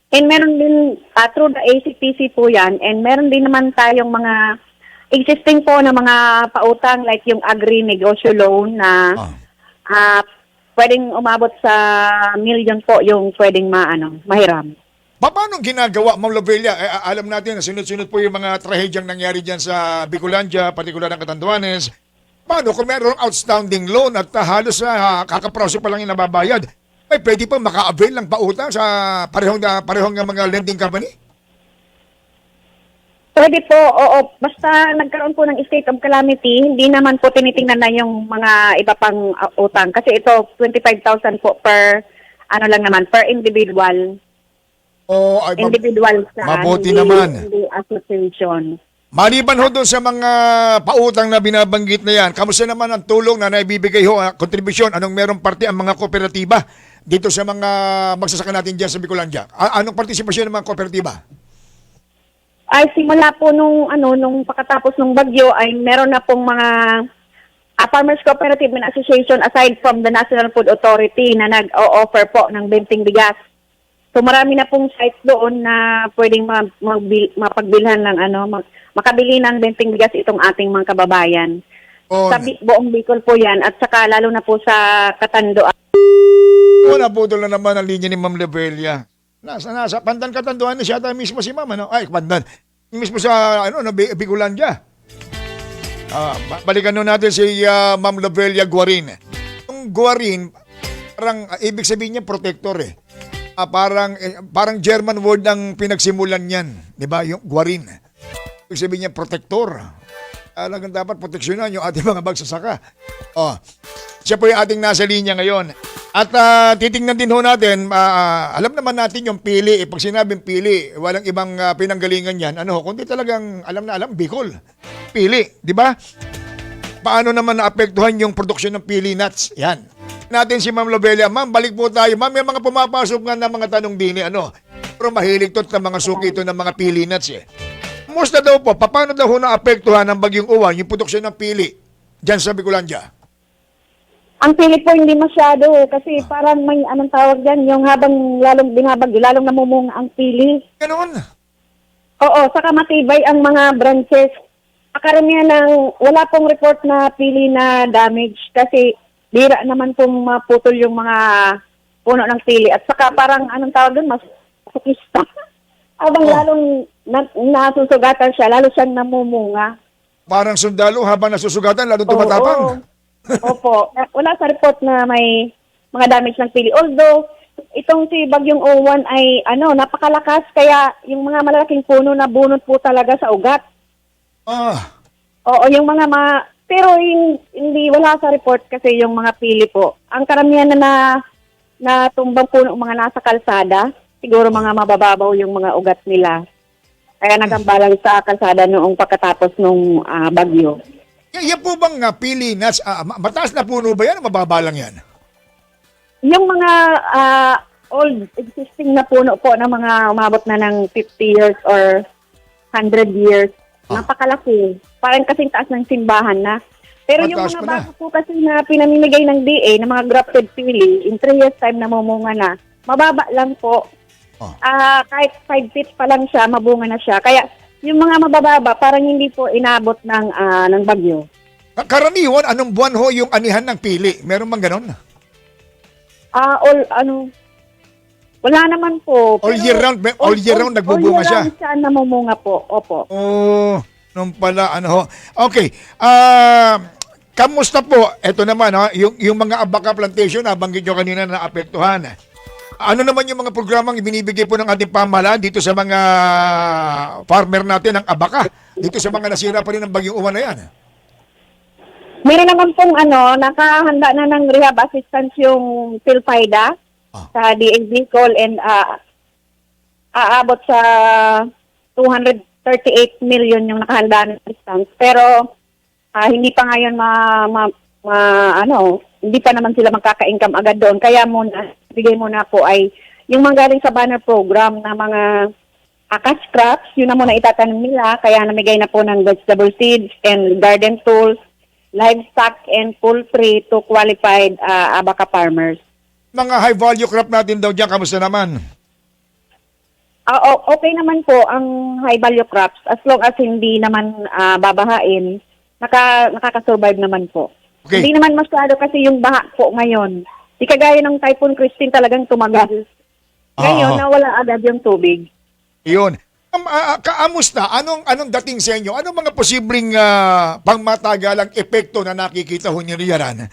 Speaker 17: And meron din, through the ACPC po yan, and meron din naman tayong mga existing po na mga pautang like yung agri-negosyo loan na pwedeng umabot sa milyon po yung pwedeng mahiram.
Speaker 15: Paano ginagawa, Ma'am Lobelia? Alam natin na sunod-sunod po yung mga trahedyang nangyari dyan sa Bicolandia, partikular ng Catanduanes. Paano kung mayroong outstanding loan at halos kakaproso pa lang yung nababayad, may pwede pa maka-avail ng pautang sa parehong mga lending company?
Speaker 17: Pwede po, oo. Basta nagkaroon po ng state of calamity, hindi naman po tinitingnan na yung mga iba pang utang. Kasi ito, 25,000 po per, lang naman, per individual. Individual sa
Speaker 15: mabuti naman.
Speaker 17: Hindi association.
Speaker 15: Maliban ho doon sa mga pautang na binabanggit na yan, kamusta naman ang tulong na naibibigay ho, kontribusyon? Anong merong parte ang mga kooperatiba dito sa mga magsasaka natin dyan sa Bicolandia? Anong partisipasyon ng mga kooperatiba?
Speaker 17: Ay simula po nung pagkatapos ng bagyo ay meron na pong mga Farmers Cooperative and Association aside from the National Food Authority na nag-o-offer po ng benting bigas. So marami na pong sites doon na pwedeng mapagbilhan ng makabili ng benting bigas itong ating mga kababayan. Sa buong Bicol po yan at saka lalo na po sa Catanduanes.
Speaker 15: Naputol na naman ang linya ni Ma'am Lobelia. Nasa Pandan Catanduanes siya mismo si Ma'am. Pandan. Mismo sa Bicolandia. Balikan natin si Ma'am Lobelia Guarin. Yung Guarin, parang ibig sabihin niya protector eh. Parang German word ang pinagsimulan niyan, 'di ba? Yung Guarin. Ibig sabihin niya protector. Talagang dapat proteksyonan yung ating mga magsasaka. Siya po yung ating nasa linya ngayon. At titingnan din ho natin, alam naman natin yung pili. Pag sinabing pili, walang ibang pinanggalingan yan. Kundi talagang alam, Bicol. Pili, di ba? Paano naman naapektuhan yung produksyon ng pili nuts? Yan. Natin si Ma'am Lobelia. Ma'am, balik po tayo. Ma'am, may mga pumapasok nga na mga tanong din pero mahilig to ng mga suki ito ng mga pili nuts eh. Musta daw po, paano daw ho naapektuhan ng bagyong uwan yung produksyon ng pili dyan sa Bicolandia?
Speaker 17: Ang pili po hindi masyado kasi parang may tawag dyan, yung habang lalong binabagyo, lalong namumunga ang pili.
Speaker 15: Ganoon?
Speaker 17: Oo, saka matibay ang mga branches. Karamihan wala pong report na pili na damage kasi bira naman pong maputol yung mga puno ng pili. At saka parang tawag doon, mas sukista. Habang lalong nasusugatan siya, lalo siyang namumunga.
Speaker 15: Parang sundalo habang nasusugatan, lalo tumatapang.
Speaker 17: Opo. Wala sa report na may mga damage ng pili. Although, itong si Bagyong Owan ay napakalakas kaya yung mga malalaking puno na bunot po talaga sa ugat. Oo, yung mga pero hindi wala sa report kasi yung mga pili po. Ang karamihan na tumbang puno mga nasa kalsada, siguro mga mabababaw yung mga ugat nila. Kaya nagambalang sa kalsada noong pagkatapos nung bagyo.
Speaker 15: Yan po bang pili nuts, mataas na puno ba yan o mababa lang yan?
Speaker 17: Yung mga old existing na puno po na mga umabot na ng 50 years or 100 years, napakalaki. Parang kasing taas ng simbahan na. Pero yung mga bago po kasi na pinamimigay ng DA na mga grafted pili, in 3 years time namumunga na, mababa lang po. Kahit 5 feet pa lang siya, mabunga na siya. Kaya yung mga mabababa, parang hindi po inabot ng bagyo.
Speaker 15: Karaniwan, anong buwan ho yung anihan ng pili? Meron bang ganon?
Speaker 17: Wala naman po.
Speaker 15: All year round nagbubunga siya?
Speaker 17: All year round siya namumunga po, opo.
Speaker 15: Nung pala, Okay. Kamusta po? Ito naman, yung mga abaka plantation, nabanggit nyo kanina na naapektuhan. Ano naman yung mga programang ibinibigay po ng ating pamahalaan dito sa mga farmer natin ng abaka? Dito sa mga nasira pa rin ng bagyong uwan na yan?
Speaker 17: Meron naman pong nakahanda na ng rehab assistance yung PhilPaida sa DA Bicol and aabot sa 238 million yung nakahanda ng assistance. Pero hindi pa ngayon hindi pa naman sila magkaka-income agad doon. Kaya bigay muna po ay yung mga galing sa banner program na mga cash crops, yun na muna itatanim nila. Kaya namigay na po ng vegetable seeds and garden tools, livestock and poultry to qualified abaka farmers.
Speaker 15: Mga high value crop natin daw dyan, kamusta naman?
Speaker 17: Okay naman po ang high value crops as long as hindi naman babahain, nakaka-survive naman po.
Speaker 15: Okay.
Speaker 17: Hindi naman masyado kasi yung baha po ngayon. Di kagaya ng Typhoon Christine talagang tumagal. Ngayon, nawala agad yung tubig.
Speaker 15: Iyon. Kaamusta? Anong dating sa inyo? Anong mga posibleng pangmatagalang epekto na nakikita ho niyo riyan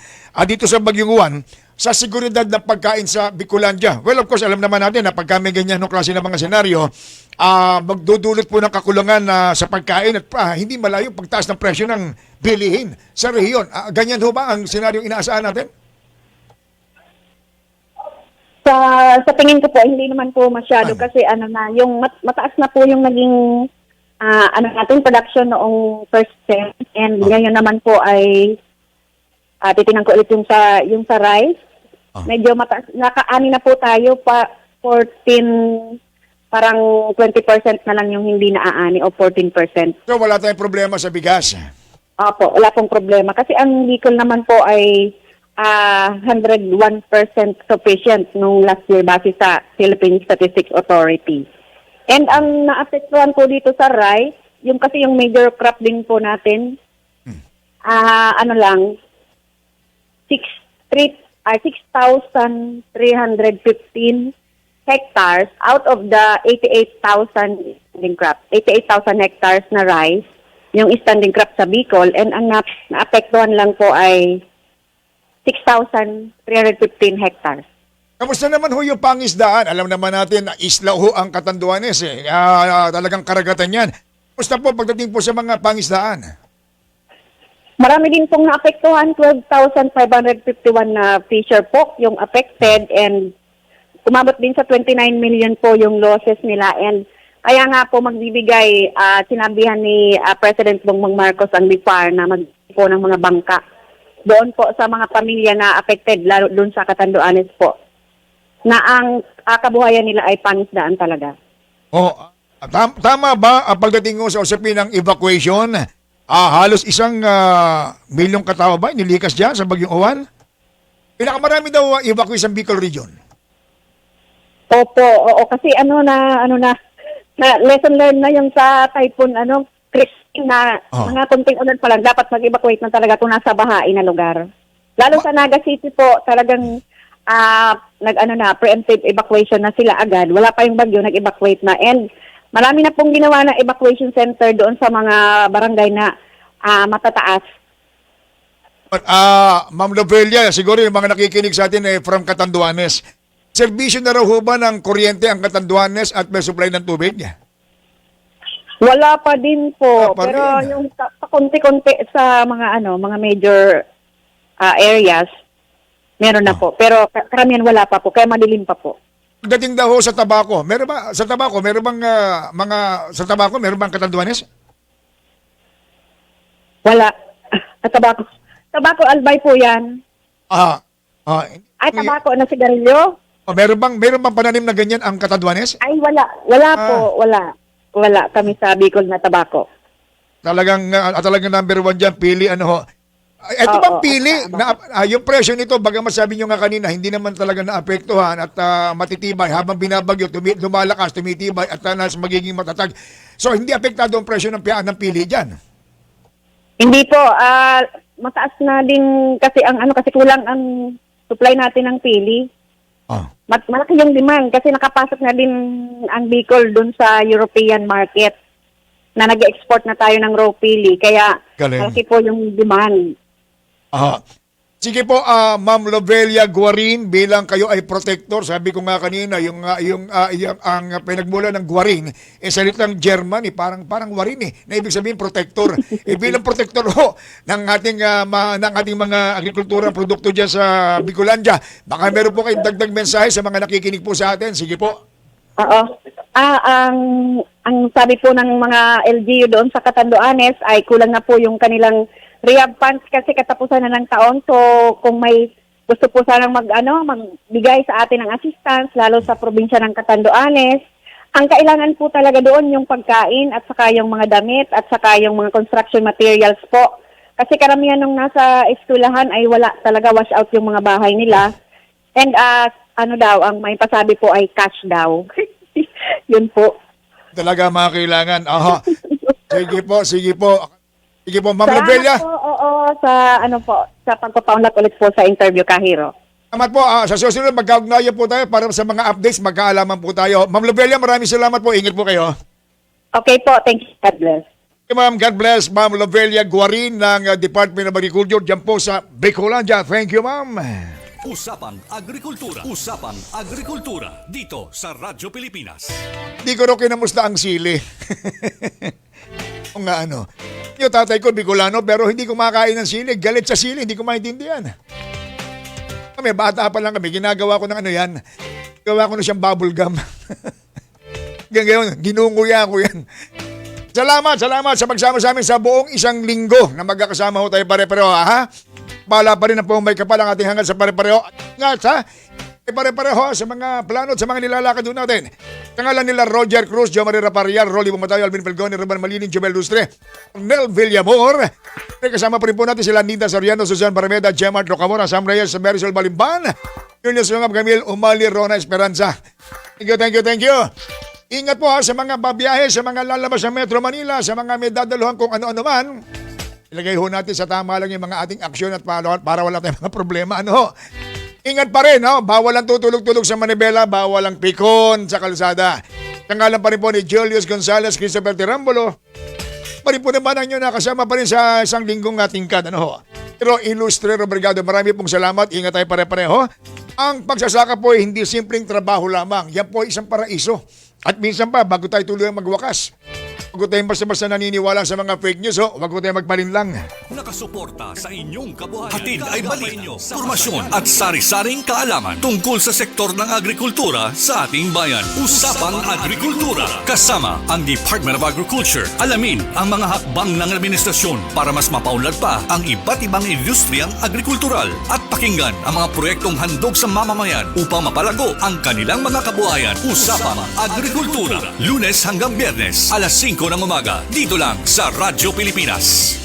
Speaker 15: dito sa Bagyong Juan sa seguridad ng pagkain sa Bicolandia? Well, of course, alam naman natin na pagka may ganyan ng klase ng mga senaryo, magdudulot po ng kakulangan sa pagkain at hindi malayo pagtaas ng presyo ng bilihin sa rehiyon. Ganyan ho ba ang senaryong inaasahan natin?
Speaker 17: Sa tingin ko po, hindi naman po masyado kasi yung mataas na po yung naging natin production noong first sem, and ngayon naman po ay titingnan ko ulit yung sa rice. Medyo mataas, nakaani na po tayo pa 14, parang 20% na lang yung hindi naaani o 14%.
Speaker 15: So wala tayong problema sa bigas?
Speaker 17: Opo, wala pong problema kasi ang Bicol naman po ay 101% sufficient nung last year base sa Philippine Statistics Authority. And ang naapektuhan po dito sa rice, kasi yung major crop din po natin, 6,315 hectares out of the 88,000 standing crop. 88,000 hectares na rice, yung standing crop sa Bicol, and ang naapektuhan lang po ay 6,315 hectares.
Speaker 15: Kamusta naman ho yung pangisdaan? Alam naman natin na isla ho ang Catanduanes talagang karagatan yan. Kamusta po pagdating po sa mga pangisdaan?
Speaker 17: Marami din pong naapektuhan, 12,551 na fisher folk yung affected, and umabot din sa 29 million po yung losses nila. And kaya nga po magbibigay, sinabihan ni President Bongbong Marcos ang BIFAR na magpo ng mga bangka doon po sa mga pamilya na affected, lalo doon sa Catanduanes po, na ang kabuhayan nila ay pangisdaan talaga.
Speaker 15: Tama ba pagdating sa usapin ng evacuation? Halos 1 milyong katao ba nilikas dyan sa Bagyong Juan? Pinakamarami daw evacuate sa Bicol region.
Speaker 17: Opo, kasi lesson learned na yung sa typhoon Christine na mga kunting ulan pa lang dapat mag-evacuate na talaga kung nasa bahain na lugar. Lalo sa Naga City po, talagang preemptive evacuation na sila agad. Wala pa yung bagyo, nag-evacuate na. And marami na pong ginawa na evacuation center doon sa mga barangay na matataas.
Speaker 15: Ma'am Lovelia, siguro yung mga nakikinig sa atin from Catanduanes, serbisyo na raw ho ba ng kuryente ang Catanduanes at may supply ng tubig?
Speaker 17: Wala pa din po, pero yung pakunti-kunti sa mga major areas, meron na po. Pero karamihan wala pa po, kaya madilim pa po.
Speaker 15: Pagdating daw sa tabako, meron bang Catanduanes?
Speaker 17: Wala. Tabako albay po 'yan. Tabako na sigarilyo?
Speaker 15: Meron bang pananim na ganyan ang Catanduanes?
Speaker 17: Ay wala po, wala. Wala kami sa Bicol na tabako.
Speaker 15: Talagang number 1 diyan, pili Ito bang pili, yung presyo nito, bagamat sabi nyo nga kanina, hindi naman talaga naapektuhan at matitibay habang binabagyo, lumalakas, tumitibay at magiging matatag. So, hindi apektado ang presyo ng pili dyan?
Speaker 17: Hindi po. Mataas na din kasi kasi kulang ang supply natin ng pili. Malaki yung demand kasi nakapasok na din ang Bicol dun sa European market na nag-export na tayo ng raw pili. Kaya, malaki po yung demand.
Speaker 15: Sige po, Ma'am Lovelia Guarin, bilang kayo ay protector, sabi ko nga kanina, ang pinagmula ng Guarin, salitang German, parang Warin na ibig sabihin protector. Bilang protector ng ating mga agrikultura, produkto dyan sa Bicolandia, baka meron po kayong dagdag mensahe sa mga nakikinig po sa atin. Sige po.
Speaker 17: Ang sabi po ng mga LGU doon sa Catanduanes ay kulang na po yung kanilang rehab funds kasi katapusan na ng taon. So, kung may gusto po sanang magbigay sa atin ng assistance, lalo sa probinsya ng Catanduanes, ang kailangan po talaga doon yung pagkain at saka yung mga damit at saka yung mga construction materials po. Kasi karamihan nung nasa eskwelahan ay wala talaga, wash out yung mga bahay nila. And ang may pasabi po ay cash daw. Yun po.
Speaker 15: Talaga mga kailangan. Sige po. Sige po, Ma'am Lovelia.
Speaker 17: Sa pagpapaunlak ulit po sa interview, Kahiro.
Speaker 15: Salamat po. Sa susunod, magkaugnayan po tayo para sa mga updates, magkaalaman po tayo. Ma'am Lobelia, maraming salamat po. Ingat po kayo.
Speaker 17: Okay po, thank you. God bless.
Speaker 15: Okay, ma'am, God bless. Ma'am Lobelia Guarin ng Department of Agriculture dyan po sa Bicolandia. Thank you, ma'am.
Speaker 1: Usapang Agrikultura. Usapang Agrikultura. Dito sa Radyo Pilipinas.
Speaker 15: Di ko rin kinamusta ang sili. O nga ano. Yung tatay ko, Bicolano, pero hindi kumakain ng sili. Galit sa sili, hindi ko maintindihan. Kami, bata pa lang kami, ginagawa ko ng ano yan. Gawa ko na siyang bubble gum. Ngayon, ginunguya ko yan. Salamat sa pagsama sa amin sa buong isang linggo na magkakasama ho tayo pare-pareho, ha? Bala pa rin ang may kapal ang ating hangad sa pare-pareho. Nga, ha? Pare-pareho sa mga plano at sa mga nilalakad doon natin. Sa ngalan nila Roger Cruz, Jo Maria Raparriar, Rolly Bumatayo, Alvin Felgoni, Ruben Malinin, Jomel Lustre, Nel Villamor. Kasama pa rin po natin sila Nita Soriano, Susan Barameda, Gemma Rocamora, Sam Reyes, Marisol Balimban, Julius Lungab, Camille Umali, Rona Esperanza. Thank you. Ingat po sa mga babiyahe, sa mga lalabas sa Metro Manila, sa mga may dadaluhan kung ano-ano man. Ilagay ho natin sa tama lang yung mga ating aksyon at para wala tayong mga problema. Ingat pa rin, bawal ang tutulog-tulog sa manibela, bawal ang pikon sa kalsada. Tangalan pa rin po ni Julius Gonzalez, Christopher Tirambolo. Pa rin po naman ang inyo nakasama pa rin sa isang linggong tingkad. Pero Ilustrero Brigado, marami pong salamat. Ingat tayo pare-pareho. Ang pagsasaka po ay hindi simpleng trabaho lamang. Yan po ay isang paraiso. At minsan pa, bago tayo tuloy magwakas, bago tayo basta-basta naniniwala sa mga fake news, wag ko tayo magpalinlang.
Speaker 1: Nakasuporta sa inyong kabuhayan. Hatid ay balita, informasyon at sari-saring kaalaman tungkol sa sektor ng agrikultura sa ating bayan. Usapang Agrikultura. Kasama ang Department of Agriculture. Alamin ang mga hakbang ng administrasyon para mas mapaunlad pa ang iba't ibang industriyang agrikultural at pakinggan ang mga proyektong handog sa mamamayan upang mapalago ang kanilang mga kabuhayan. Usapang Agrikultura. Lunes hanggang Biyernes, alas 5 ng umaga. Dito lang sa Radyo Pilipinas.